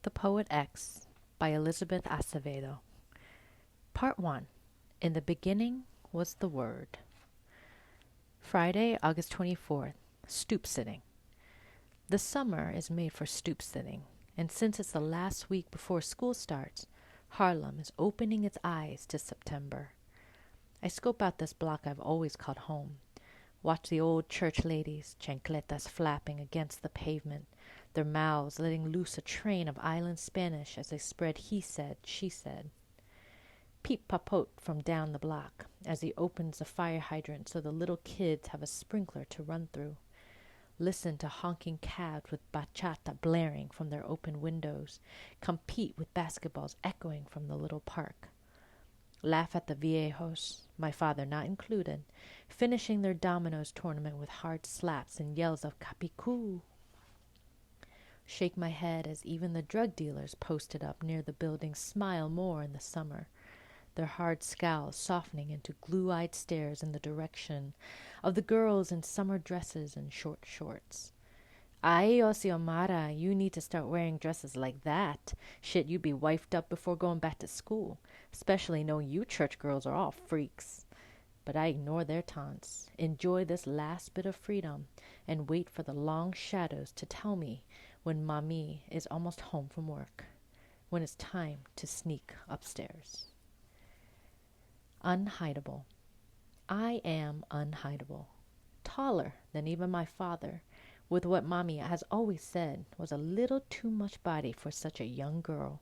The Poet X by Elizabeth Acevedo. Part 1. In the beginning was the Word. Friday, August 24th. Stoop Sitting. The summer is made for stoop sitting, and since it's the last week before school starts, Harlem is opening its eyes to September. I scope out this block I've always called home. Watch the old church ladies, chancletas flapping against the pavement, their mouths letting loose a train of island Spanish as they spread he said, she said. Peep Papote from down the block as he opens the fire hydrant so the little kids have a sprinkler to run through. Listen to honking cabs with bachata blaring from their open windows, compete with basketballs echoing from the little park. Laugh at the viejos, my father not included, finishing their dominoes tournament with hard slaps and yells of Capicú. Shake my head as even the drug dealers posted up near the building smile more in the summer, their hard scowls softening into glue-eyed stares in the direction of the girls in summer dresses and short shorts. Ay, Osiomara, you need to start wearing dresses like that. Shit, you'd be wifed up before going back to school, especially knowing you church girls are all freaks. But I ignore their taunts, enjoy this last bit of freedom, and wait for the long shadows to tell me when Mami is almost home from work, when it's time to sneak upstairs. Unhideable. I am unhideable, taller than even my father, with what Mami has always said was a little too much body for such a young girl.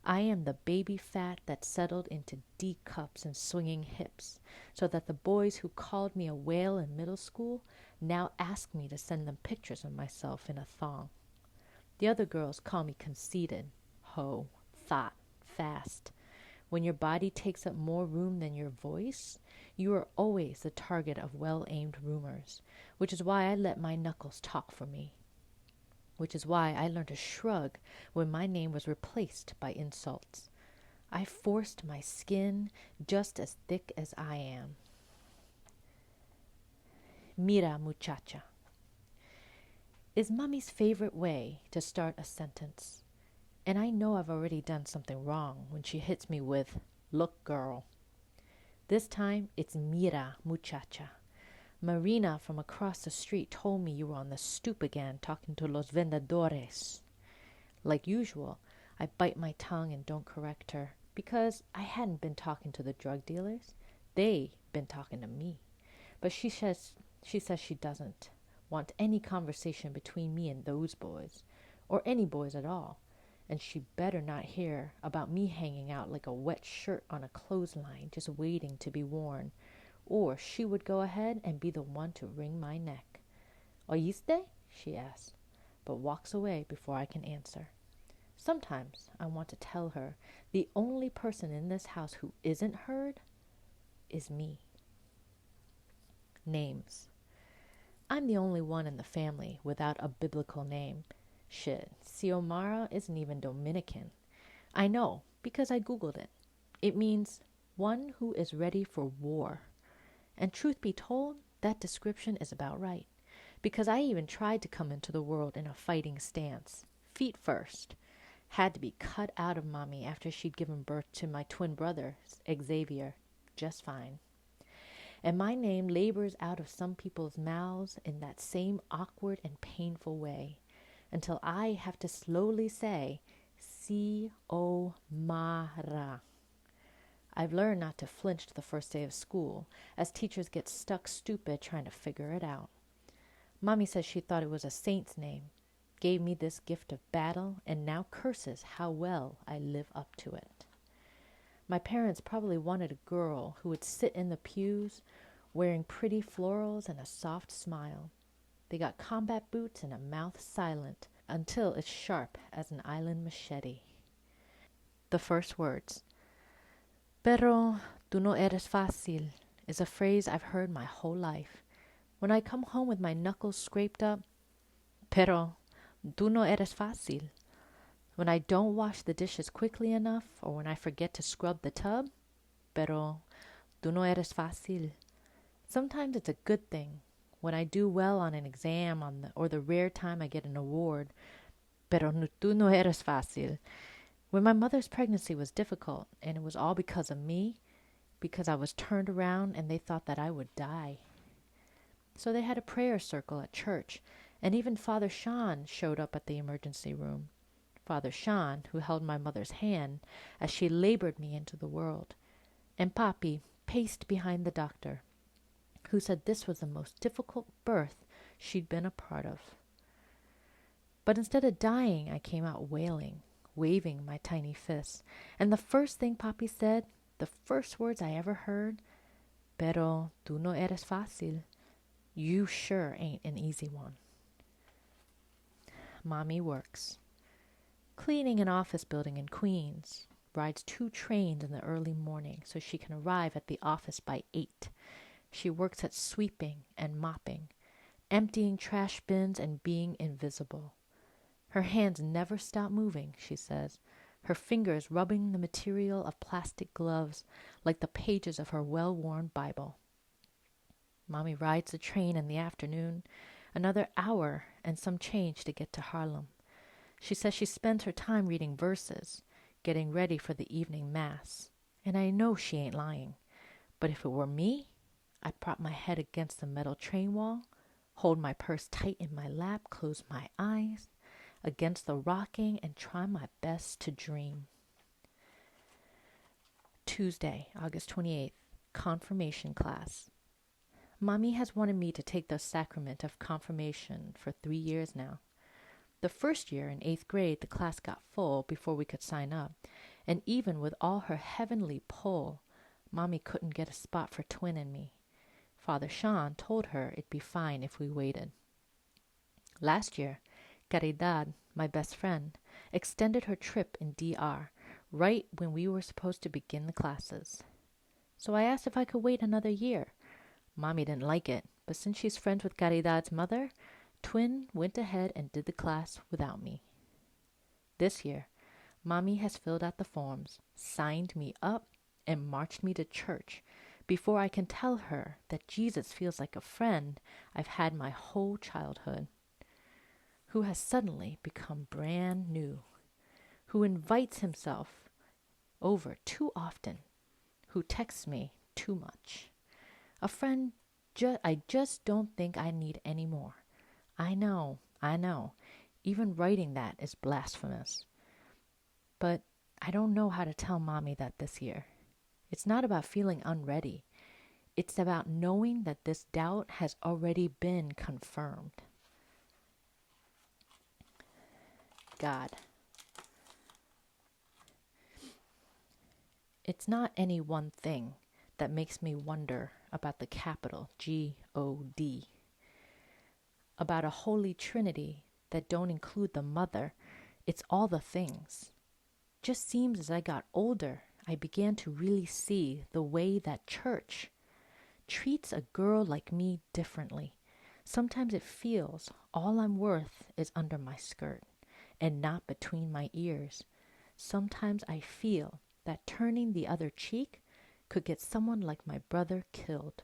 I am the baby fat that settled into D cups and swinging hips, so that the boys who called me a whale in middle school now ask me to send them pictures of myself in a thong. The other girls call me conceited, hoe, thought, fast. When your body takes up more room than your voice, you are always the target of well-aimed rumors, which is why I let my knuckles talk for me, which is why I learned to shrug when my name was replaced by insults. I forced my skin just as thick as I am. Mira, Muchacha is Mummy's favorite way to start a sentence. And I know I've already done something wrong when she hits me with, "Look, girl." This time, it's Mira, Muchacha. Marina from across the street told me you were on the stoop again talking to los vendedores. Like usual, I bite my tongue and don't correct her, because I hadn't been talking to the drug dealers. They'd been talking to me. But she says she doesn't want any conversation between me and those boys, or any boys at all. And she better not hear about me hanging out like a wet shirt on a clothesline just waiting to be worn, or she would go ahead and be the one to wring my neck. "Oíste?" she asks, but walks away before I can answer. Sometimes I want to tell her the only person in this house who isn't heard is me. Names. I'm the only one in the family without a biblical name. Shit, Xiomara isn't even Dominican. I know, because I Googled it. It means one who is ready for war. And truth be told, that description is about right. Because I even tried to come into the world in a fighting stance. Feet first. Had to be cut out of Mommy after she'd given birth to my twin brother, Xavier. Just fine. And my name labors out of some people's mouths in that same awkward and painful way, until I have to slowly say, Xiomara. I've learned not to flinch the first day of school, as teachers get stuck stupid trying to figure it out. Mommy says she thought it was a saint's name, gave me this gift of battle, and now curses how well I live up to it. My parents probably wanted a girl who would sit in the pews wearing pretty florals and a soft smile. They got combat boots and a mouth silent until it's sharp as an island machete. The first words. Pero tú no eres fácil is a phrase I've heard my whole life. When I come home with my knuckles scraped up, pero tú no eres fácil. When I don't wash the dishes quickly enough, or when I forget to scrub the tub, pero tú no eres fácil. Sometimes it's a good thing. When I do well on an exam or the rare time I get an award, Pero tú no eres fácil. When my mother's pregnancy was difficult, and it was all because of me, because I was turned around and they thought that I would die. So they had a prayer circle at church, and even Father Sean showed up at the emergency room. Father Sean, who held my mother's hand as she labored me into the world. And Papi paced behind the doctor, who said this was the most difficult birth she'd been a part of. But instead of dying, I came out wailing, waving my tiny fists. And the first thing Papi said, the first words I ever heard, Pero tú no eres fácil. You sure ain't an easy one. Mami Works. Cleaning an office building in Queens. Rides 2 trains in the early morning so she can arrive at the office by 8. She works at sweeping and mopping, emptying trash bins and being invisible. Her hands never stop moving, she says, her fingers rubbing the material of plastic gloves like the pages of her well-worn Bible. Mommy rides the train in the afternoon, another hour and some change to get to Harlem. She says she spends her time reading verses, getting ready for the evening mass. And I know she ain't lying. But if it were me, I'd prop my head against the metal train wall, hold my purse tight in my lap, close my eyes against the rocking, and try my best to dream. Tuesday, August 28th, confirmation class. Mommy has wanted me to take the sacrament of confirmation for 3 years now. The first year, in 8th grade, the class got full before we could sign up, and even with all her heavenly pull, Mommy couldn't get a spot for Twin and me. Father Sean told her it'd be fine if we waited. Last year, Caridad, my best friend, extended her trip in DR right when we were supposed to begin the classes. So I asked if I could wait another year. Mommy didn't like it, but since she's friends with Caridad's mother, Twin went ahead and did the class without me. This year, Mommy has filled out the forms, signed me up, and marched me to church before I can tell her that Jesus feels like a friend I've had my whole childhood, who has suddenly become brand new, who invites himself over too often, who texts me too much. A friend I just don't think I need any more. I know. Even writing that is blasphemous. But I don't know how to tell Mommy that this year. It's not about feeling unready. It's about knowing that this doubt has already been confirmed. God. It's not any one thing that makes me wonder about the capital G-O-D. About a holy trinity that don't include the mother. It's all the things. Just seems as I got older, I began to really see the way that church treats a girl like me differently. Sometimes it feels all I'm worth is under my skirt and not between my ears. Sometimes I feel that turning the other cheek could get someone like my brother killed.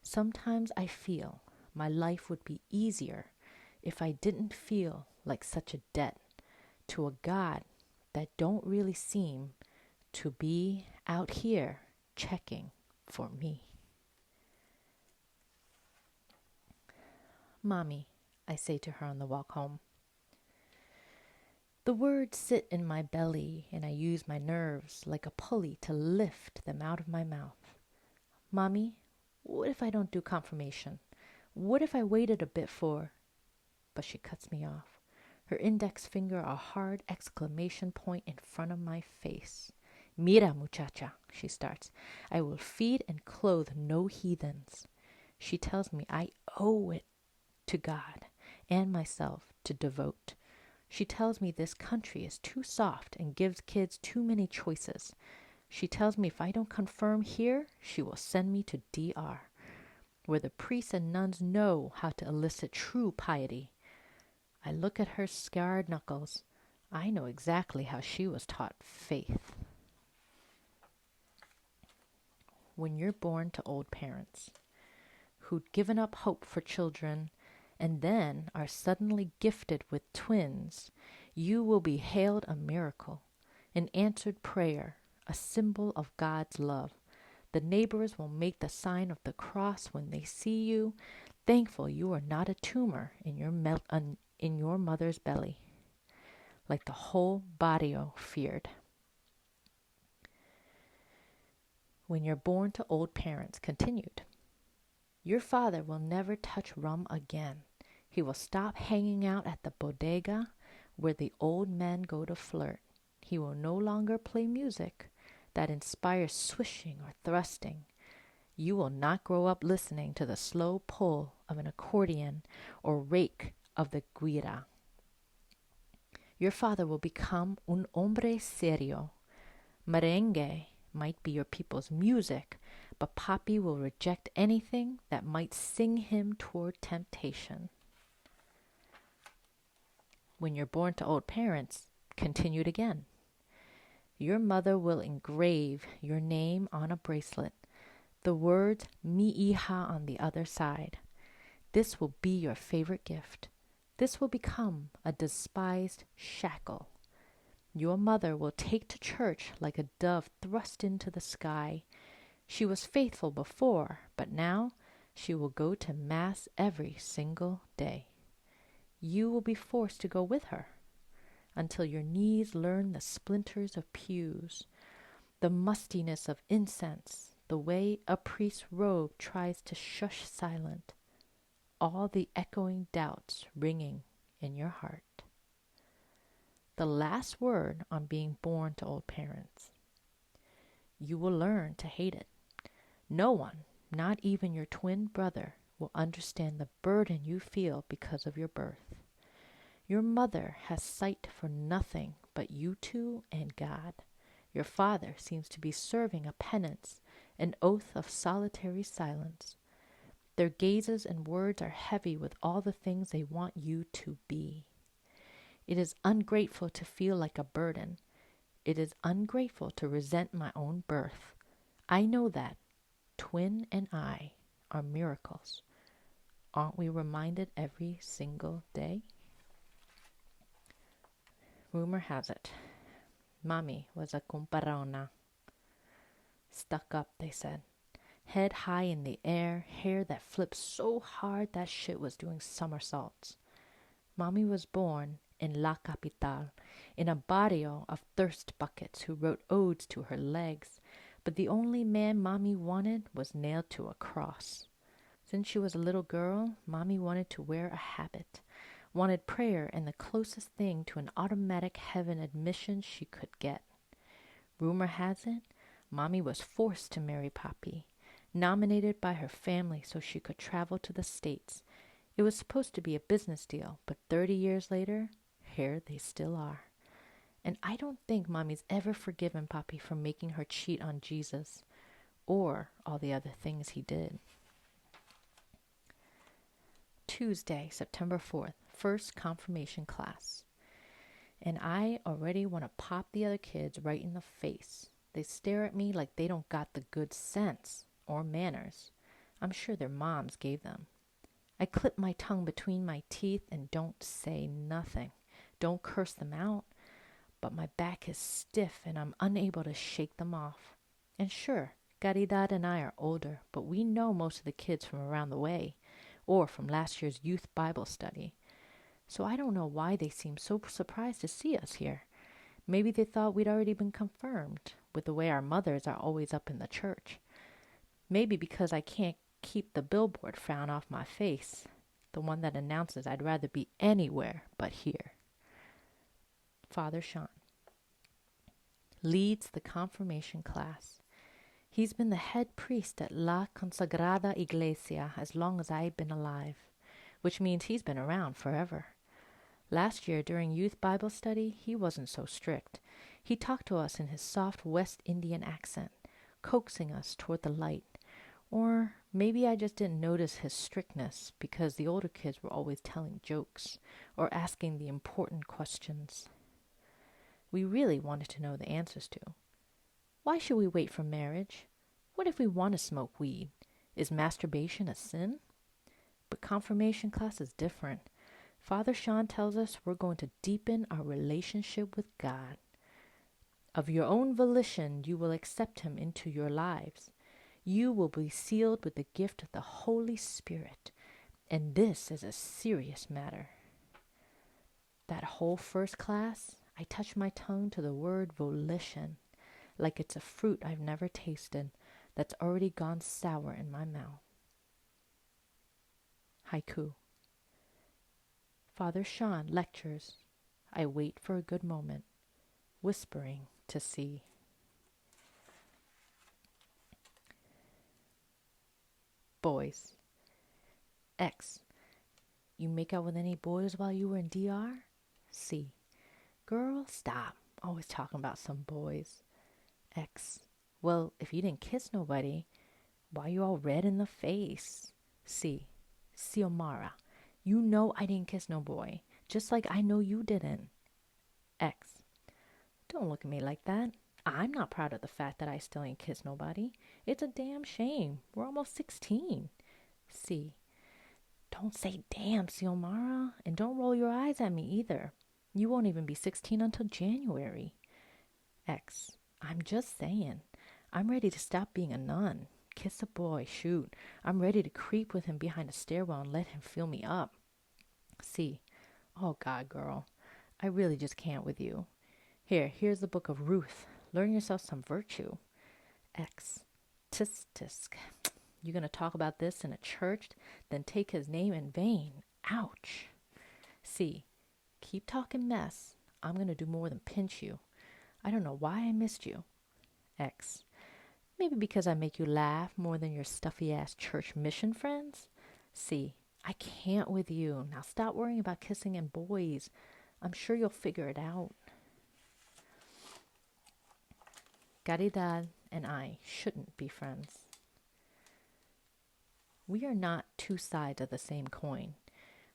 Sometimes I feel my life would be easier if I didn't feel like such a debt to a God that don't really seem to be out here checking for me. Mommy, I say to her on the walk home. The words sit in my belly, and I use my nerves like a pulley to lift them out of my mouth. Mommy, what if I don't do confirmation? What if I waited a bit for... But she cuts me off. Her index finger a hard exclamation point in front of my face. Mira, muchacha, she starts. I will feed and clothe no heathens. She tells me I owe it to God and myself to devote. She tells me this country is too soft and gives kids too many choices. She tells me if I don't confirm here, she will send me to DR, where the priests and nuns know how to elicit true piety. I look at her scarred knuckles. I know exactly how she was taught faith. When you're born to old parents who'd given up hope for children and then are suddenly gifted with twins, You will be hailed a miracle, an answered prayer, a symbol of God's love. The neighbors will make the sign of the cross when they see you, thankful you are not a tumor in your mother's belly, like the whole barrio feared. When you're born to old parents, continued. Your father will never touch rum again. He will stop hanging out at the bodega where the old men go to flirt. He will no longer play music that inspires swishing or thrusting. You will not grow up listening to the slow pull of an accordion or rake of the guira. Your father will become un hombre serio. Merengue might be your people's music, but Papi will reject anything that might sing him toward temptation. When you're born to old parents, continued again. Your mother will engrave your name on a bracelet, the words mi hija on the other side. This will be your favorite gift. This will become a despised shackle. Your mother will take to church like a dove thrust into the sky. She was faithful before, but now she will go to Mass every single day. You will be forced to go with her until your knees learn the splinters of pews, the mustiness of incense, the way a priest's robe tries to shush silent, all the echoing doubts ringing in your heart. The last word on being born to old parents. You will learn to hate it. No one, not even your twin brother, will understand the burden you feel because of your birth. Your mother has sight for nothing but you two and God. Your father seems to be serving a penance, an oath of solitary silence. Their gazes and words are heavy with all the things they want you to be. It is ungrateful to feel like a burden. It is ungrateful to resent my own birth. I know that. Twin and I are miracles. Aren't we reminded every single day? Rumor has it, Mami was a comparona. Stuck up, they said. Head high in the air, hair that flipped so hard that shit was doing somersaults. Mami was born in La Capital, in a barrio of thirst buckets who wrote odes to her legs, but the only man Mami wanted was nailed to a cross. Since she was a little girl, Mami wanted to wear a habit, wanted prayer and the closest thing to an automatic heaven admission she could get. Rumor has it, Mami was forced to marry Papi, nominated by her family so she could travel to the States. It was supposed to be a business deal, but 30 years later, here they still are. And I don't think Mami's ever forgiven Papi for making her cheat on Jesus, or all the other things he did. Tuesday, September 4th, first confirmation class. And I already want to pop the other kids right in the face. They stare at me like they don't got the good sense or manners I'm sure their moms gave them. I clip my tongue between my teeth and don't say nothing. Don't curse them out, but my back is stiff and I'm unable to shake them off. And sure, Caridad and I are older, but we know most of the kids from around the way, or from last year's youth Bible study. So I don't know why they seem so surprised to see us here. Maybe they thought we'd already been confirmed, with the way our mothers are always up in the church. Maybe because I can't keep the billboard frown off my face, the one that announces I'd rather be anywhere but here. Father Sean leads the confirmation class. He's been the head priest at La Consagrada Iglesia as long as I've been alive, which means he's been around forever. Last year during youth Bible study, he wasn't so strict. He talked to us in his soft West Indian accent, coaxing us toward the light. Or maybe I just didn't notice his strictness because the older kids were always telling jokes or asking the important questions we really wanted to know the answers to. Why should we wait for marriage? What if we want to smoke weed? Is masturbation a sin? But confirmation class is different. Father Sean tells us we're going to deepen our relationship with God. Of your own volition, you will accept him into your lives. You will be sealed with the gift of the Holy Spirit. And this is a serious matter. That whole first class, I touched my tongue to the word volition, like it's a fruit I've never tasted that's already gone sour in my mouth. Haiku. Father Sean lectures. I wait for a good moment, whispering to see. Boys. X. You make out with any boys while you were in DR? C. Girl, stop. Always talking about some boys. X. Well, if you didn't kiss nobody, why you all red in the face? C. Xiomara. You know I didn't kiss no boy, just like I know you didn't. X. Don't look at me like that. I'm not proud of the fact that I still ain't kissed nobody. It's a damn shame. We're almost 16. C. Don't say damn, Xiomara, and don't roll your eyes at me either. You won't even be 16 until January. X. I'm just saying. I'm ready to stop being a nun. Kiss a boy, shoot. I'm ready to creep with him behind a stairwell and let him fill me up. C. Oh, God, girl. I really just can't with you. Here's the book of Ruth. Learn yourself some virtue. X. Tisk, tisk. You gonna talk about this in a church, then take his name in vain? Ouch. C. Keep talking mess. I'm gonna do more than pinch you. I don't know why I missed you. X. Maybe because I make you laugh more than your stuffy-ass church mission friends? C. I can't with you. Now stop worrying about kissing and boys. I'm sure you'll figure it out. Caridad and I shouldn't be friends. We are not two sides of the same coin.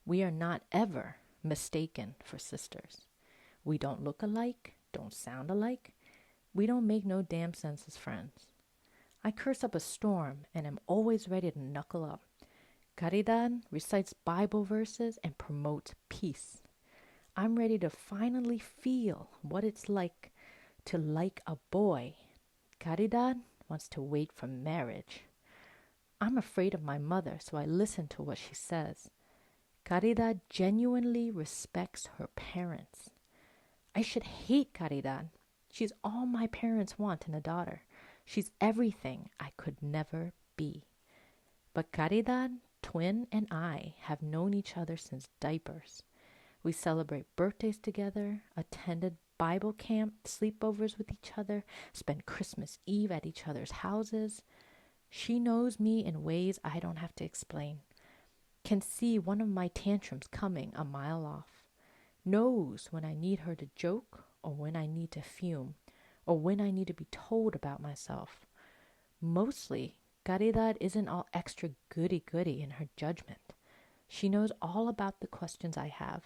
We are not ever mistaken for sisters. We don't look alike, don't sound alike. We don't make no damn sense as friends. I curse up a storm and am always ready to knuckle up. Caridad recites Bible verses and promotes peace. I'm ready to finally feel what it's like to like a boy. Caridad wants to wait for marriage. I'm afraid of my mother, so I listen to what she says. Caridad genuinely respects her parents. I should hate Caridad. She's all my parents want in a daughter. She's everything I could never be. But Caridad, twin, and I have known each other since diapers. We celebrate birthdays together, attended Bible camp, sleepovers with each other, spent Christmas Eve at each other's houses. She knows me in ways I don't have to explain. Can see one of my tantrums coming a mile off. Knows when I need her to joke or when I need to fume or when I need to be told about myself. Mostly, Caridad isn't all extra goody-goody in her judgment. She knows all about the questions I have,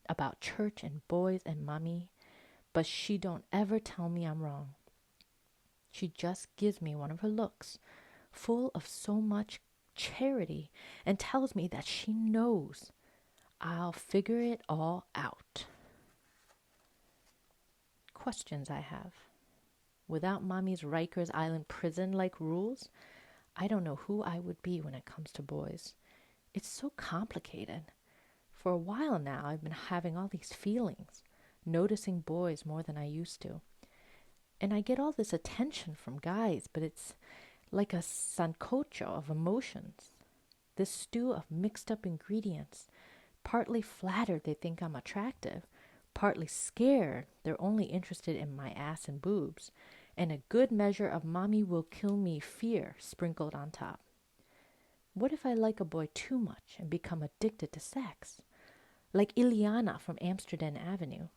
about church and boys and Mami, but she don't ever tell me I'm wrong. She just gives me one of her looks, full of so much charity, and tells me that she knows I'll figure it all out. Questions I have. Without Mami's Rikers Island prison-like rules, I don't know who I would be when it comes to boys. It's so complicated. For a while now, I've been having all these feelings, noticing boys more than I used to. And I get all this attention from guys, but it's like a sancocho of emotions. This stew of mixed up ingredients. Partly flattered they think I'm attractive, partly scared they're only interested in my ass and boobs, and a good measure of Mami will kill me fear sprinkled on top. What if I like a boy too much and become addicted to sex? Like Ileana from Amsterdam Avenue.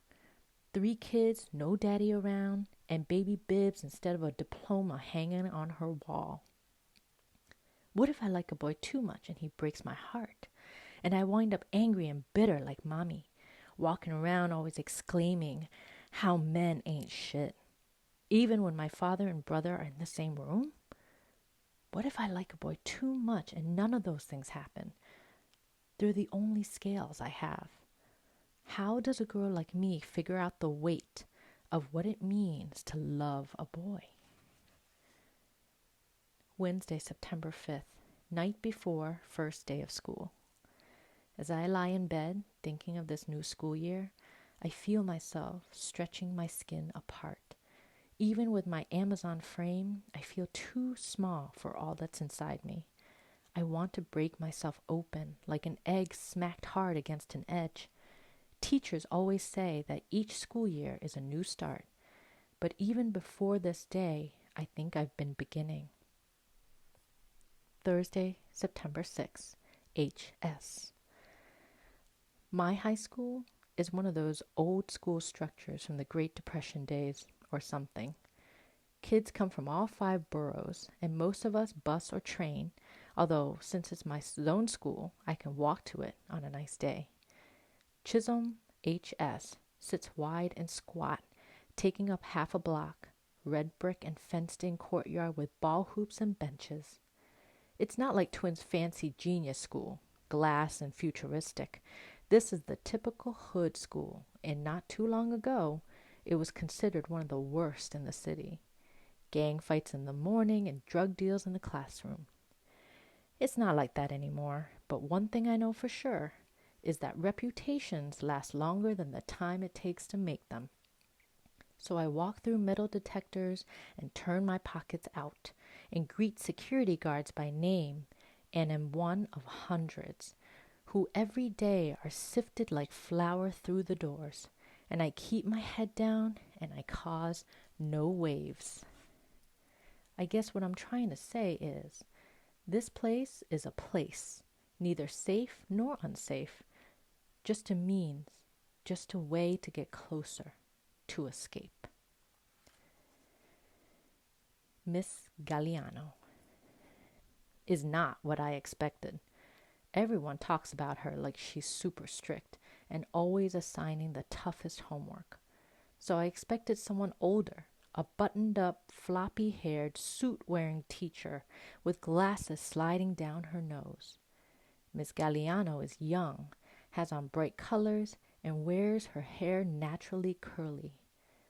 3 kids, no daddy around, and baby bibs instead of a diploma hanging on her wall. What if I like a boy too much and he breaks my heart, and I wind up angry and bitter like Mami, walking around always exclaiming how men ain't shit, even when my father and brother are in the same room? What if I like a boy too much and none of those things happen? They're the only scales I have. How does a girl like me figure out the weight of what it means to love a boy? Wednesday, September 5th, night before first day of school. As I lie in bed thinking of this new school year, I feel myself stretching my skin apart. Even with my Amazon frame, I feel too small for all that's inside me. I want to break myself open like an egg smacked hard against an edge. Teachers always say that each school year is a new start, but even before this day, I think I've been beginning. Thursday, September 6th, HS. My high school is one of those old school structures from the Great Depression days or something. Kids come from all 5 boroughs, and most of us bus or train, although since it's my zone school, I can walk to it on a nice day. Chisholm HS sits wide and squat, taking up half a block, red brick and fenced-in courtyard with ball hoops and benches. It's not like Twin's fancy genius school, glass and futuristic. This is the typical hood school, and not too long ago, it was considered one of the worst in the city. Gang fights in the morning and drug deals in the classroom. It's not like that anymore, but one thing I know for sure is that reputations last longer than the time it takes to make them. So I walk through metal detectors and turn my pockets out and greet security guards by name, and am one of hundreds who every day are sifted like flour through the doors, and I keep my head down and I cause no waves. I guess what I'm trying to say is, this place is a place, neither safe nor unsafe, just a means, just a way to get closer, to escape. Miss Galiano is not what I expected. Everyone talks about her like she's super strict and always assigning the toughest homework. So I expected someone older, a buttoned-up, floppy-haired, suit-wearing teacher with glasses sliding down her nose. Miss Galiano is young, has on bright colors, and wears her hair naturally curly.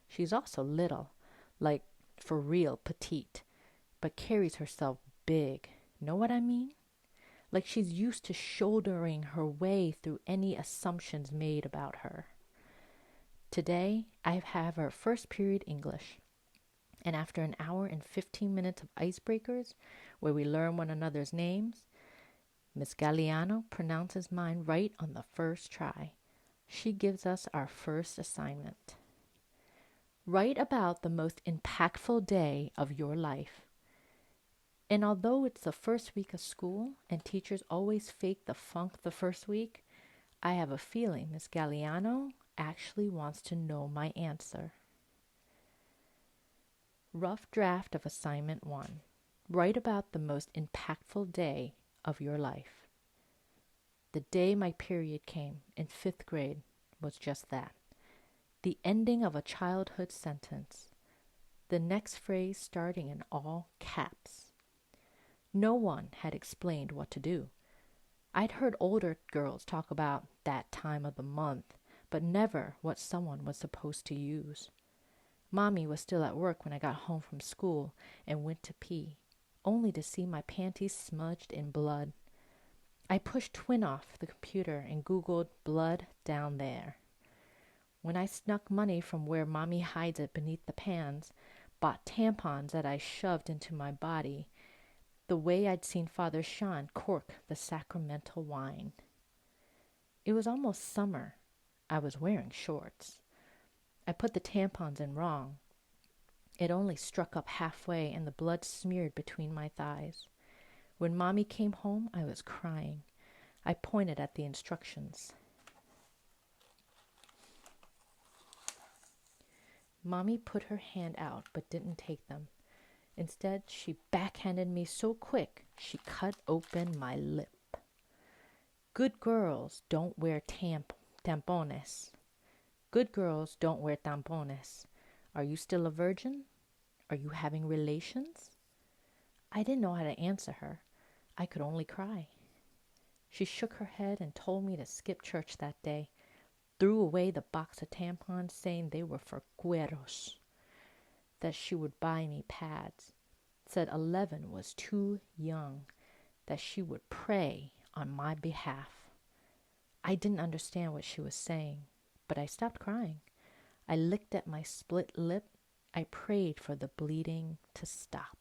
She's also little, like for real petite, but carries herself big. Know what I mean? Like she's used to shouldering her way through any assumptions made about her. Today, I have our first period English, and after an hour and 15 minutes of icebreakers, where we learn one another's names, Miss Galiano pronounces mine right on the first try. She gives us our first assignment. Write about the most impactful day of your life. And although it's the first week of school and teachers always fake the funk the first week, I have a feeling Miss Galiano actually wants to know my answer. Rough draft of assignment 1. Write about the most impactful day of your life. The day my period came in 5th grade was just that. The ending of a childhood sentence. The next phrase starting in all caps. No one had explained what to do. I'd heard older girls talk about that time of the month, but never what someone was supposed to use. Mommy was still at work when I got home from school and went to pee, only to see my panties smudged in blood. I pushed Twin off the computer and Googled blood down there. When I snuck money from where Mommy hides it beneath the pans, bought tampons that I shoved into my body, the way I'd seen Father Sean cork the sacramental wine. It was almost summer. I was wearing shorts. I put the tampons in wrong. It only struck up halfway and the blood smeared between my thighs. When Mommy came home, I was crying. I pointed at the instructions. Mommy put her hand out but didn't take them. Instead, she backhanded me so quick she cut open my lip. Good girls don't wear tampones. Good girls don't wear tampones. Are you still a virgin? Are you having relations? I didn't know how to answer her. I could only cry. She shook her head and told me to skip church that day. threw away the box of tampons saying they were for cueros, that she would buy me pads, said 11 was too young, that she would pray on my behalf. I didn't understand what she was saying, but I stopped crying. I licked at my split lip. I prayed for the bleeding to stop.